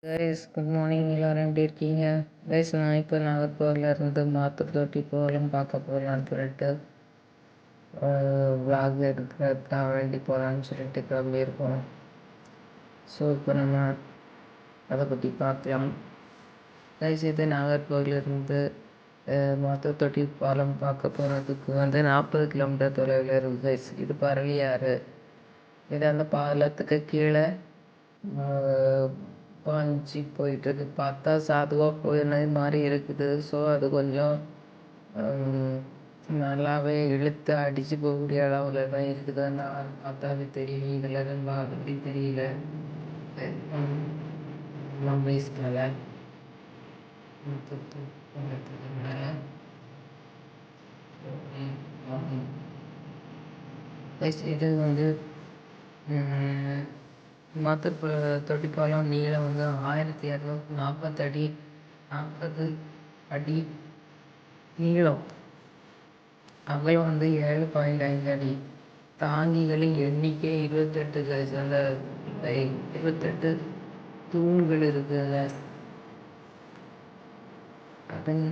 Guys good morning. எல்லோரும் எப்படி இருக்கீங்க கைஸ்? நான் இப்போ நாகர்கோவிலேருந்து மாத்தூர் போகலாம் பார்க்க போகலான்னு சொல்லிட்டு விளாக் எடுக்கிறதுக்காக வேண்டி போகலான்னு சொல்லிட்டு கிளம்பியிருக்கோம். ஸோ இப்போ நம்ம அதை பற்றி பார்க்கலாம் கைஸ். இது நாகர்கோவிலேருந்து மாத்தூர் தொட்டி பாலம் பார்க்க போகிறதுக்கு 40 கிலோமீட்டர் தொலைவில் இருக்குது கைஸ். இது பரளியாறு. இது அந்த பாலத்துக்கு கீழே பாஞ்சி போயிட்டுருக்கு. பார்த்தா சாதுவாக போயிடுறது மாதிரி இருக்குது. ஸோ அது கொஞ்சம் நல்லாவே இழுத்து அடித்து போகக்கூடிய அளவில் தான் இருக்குதுன்னு பார்த்தாவே தெரியும். இதில் ரொம்ப அப்படி தெரியல. மேலே இது மாத்தூர் தொட்டிப்பாலம் நீளம் 1240 அடி நீளம். அகலம் 7.5 அடி. தாங்கிகளின் எண்ணிக்கை 28 கைஸ். அந்த 28 தூண்கள் இருக்குது. அதன்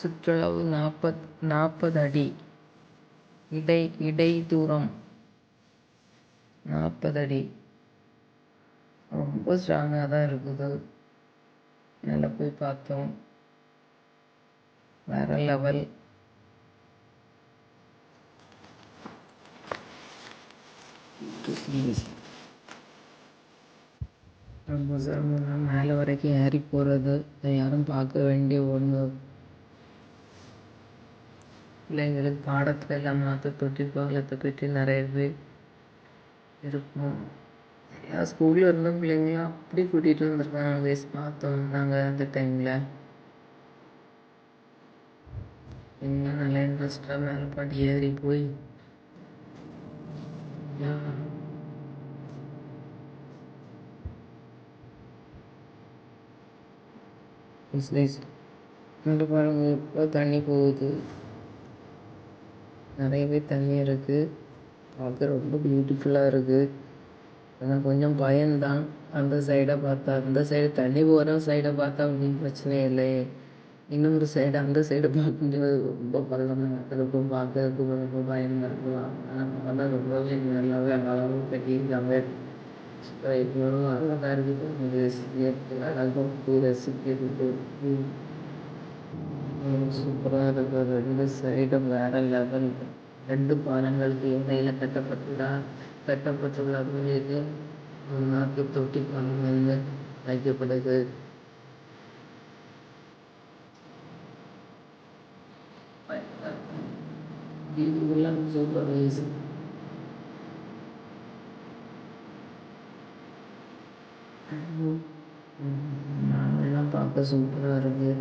சுற்றளவு 40 அடி. இடை தூரம் 40 அடி. ரொம்ப ஸ்ட்ராங்காக தான் இருக்குது. நல்லா போய் பார்த்தோம். வேற லெவல். ரொம்ப சிரமம். மேலே வரைக்கும் ஏறி போகிறது யாரும் பார்க்க வேண்டிய ஒன்று. பிள்ளைங்களுக்கு பாடத்தில் எல்லாம் மாற்ற தொட்டி பாலத்தை பற்றி நிறையவே இருக்கும். ஸ்கூலில் இருந்த பிள்ளைங்களாம் அப்படி கூட்டிகிட்டு வந்துருக்காங்க வயசு பார்த்தோம் நாங்கள் அந்த டைமில். இன்னும் நல்லா இன்ட்ரெஸ்டாக மேலே பாட்டி ஏறி போய் இந்த பாருங்க இப்போ தண்ணி போகுது. நிறையவே தண்ணி இருக்குது. பார்க்க ரொம்ப பியூட்டிஃபுல்லாக இருக்குது. ஆனால் கொஞ்சம் பயம்தான். அந்த சைடை பார்த்தா அந்த சைடு தண்ணி போகிற சைடை பார்த்தா ஒன்றும் பிரச்சனை இல்லை. இன்னொரு சைடு அந்த சைடு பார்க்கும்போது ரொம்ப பள்ளமாக இருக்கும். பார்க்கறதுக்கு ரொம்ப பயமாக இருக்கலாம். ஆனால் ரொம்பவே நல்லாவே அழகாக கட்டியிருக்காங்க. இவ்வளோ அழகாக இருக்குது. அழகும் ரசிக்கிறது சூப்பராக இருக்குது. இந்த சைடும் வேற லெவல். 2 பாலங்களுக்கு இடையில் கட்டப்பட்டுள்ள இது மாத்தூர் தொட்டி பாலம் வைக்கப்படுது. இதெல்லாம் சூப்பர் வயசு. நாங்கள்லாம் பார்க்க சூப்பராக இருக்குது.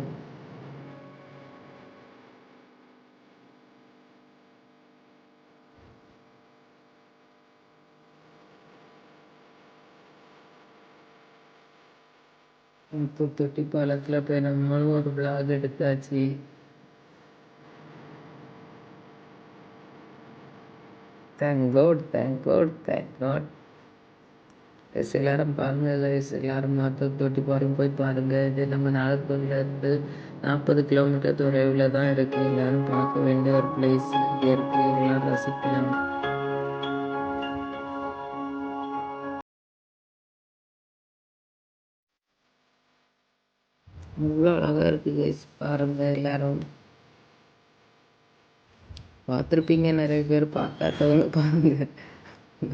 இப்போ தொட்டி பாலத்தில் போய் நம்மளும் ஒரு விளாக் எடுத்தாச்சு. Thank God. எல்லாரும் பாருங்கள். எல்லாரும் மாத்தூர் தொட்டி பாலம் போய் பாருங்கள். இது நம்ம நாகர்கோவிலேருந்து 40 கிலோமீட்டர் தொலைவில் தான் இருக்குது. எல்லாரும் பார்க்க வேண்டிய ஒரு பிளேஸ். இயற்கை எல்லாம் ரசிக்கலாம். அவ்வளோ அழகாக இருக்குது கைஸ். பாருங்கள். எல்லாரும் பார்த்துருப்பீங்க. நிறைய பேர் பார்க்காதவங்க பாருங்கள்.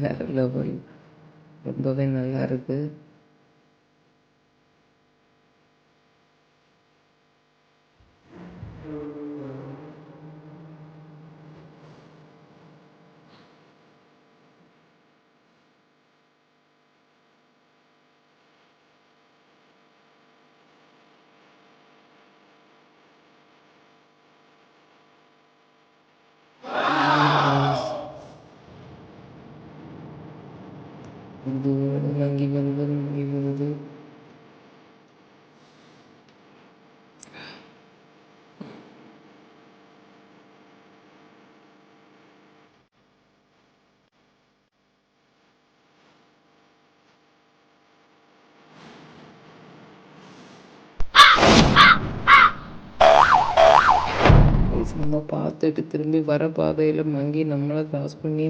வேற லெவல். ரொம்பவே நல்லா இருக்குது. இது அங்கே வந்து நம்ம பார்த்துட்டு திரும்பி வர பாதையில் மங்கி நம்மளை கிராஸ் பண்ணி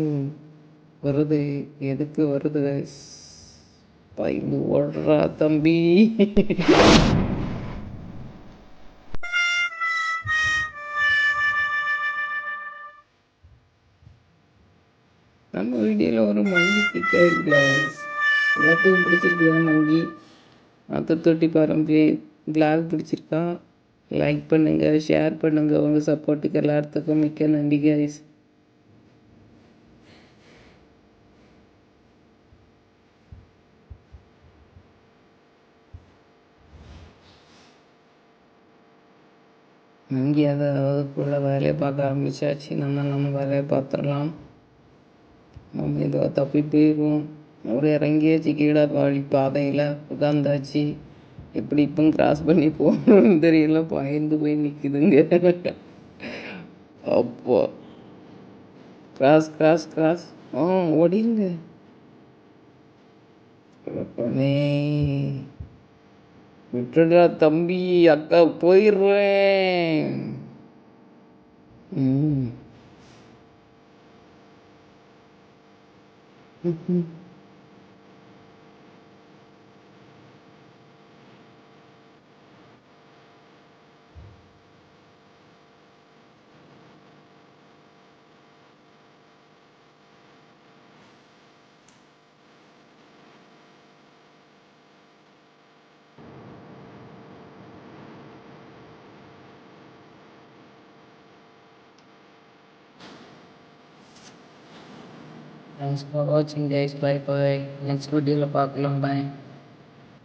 வருது. எதுக்கு வருது guys? பயந்து ஓடுறா தம்பி. நம்ம வீடியோவில் ஒரு மங்கி பிக்கா இருக்குல்ல, எல்லாத்துக்கும் பிடிச்சிருக்குதா மங்கி? அதை தொட்டி பாருங்க. பிளாக் பிடிச்சிருக்கா? லைக் பண்ணுங்கள், ஷேர் பண்ணுங்கள். உங்கள் சப்போர்ட்டுக்கு எல்லாத்துக்கும் மிக்க நன்றி guys. மங்கி அதுக்குள்ள வேலையை பார்க்க ஆரம்பிச்சாச்சு. நம்ம வேலையை பார்த்துடலாம். நம்ம இதை தப்பி போயிடுவோம். ஒரு இறங்கியாச்சு கீழே வழி பாதையில் உட்காந்தாச்சு. எப்படி இப்போ கிராஸ் பண்ணி போகணும்னு தெரியல, பயந்து போய் நிற்குதுங்க. அப்போ கிராஸ் கிராஸ் கிராஸ் ஓடிங்க. விட்டுடா தம்பி, அக்கா போயிடுறேன். Thanks for watching guys. Bye bye. Next video பார்க்கலாம். Bye.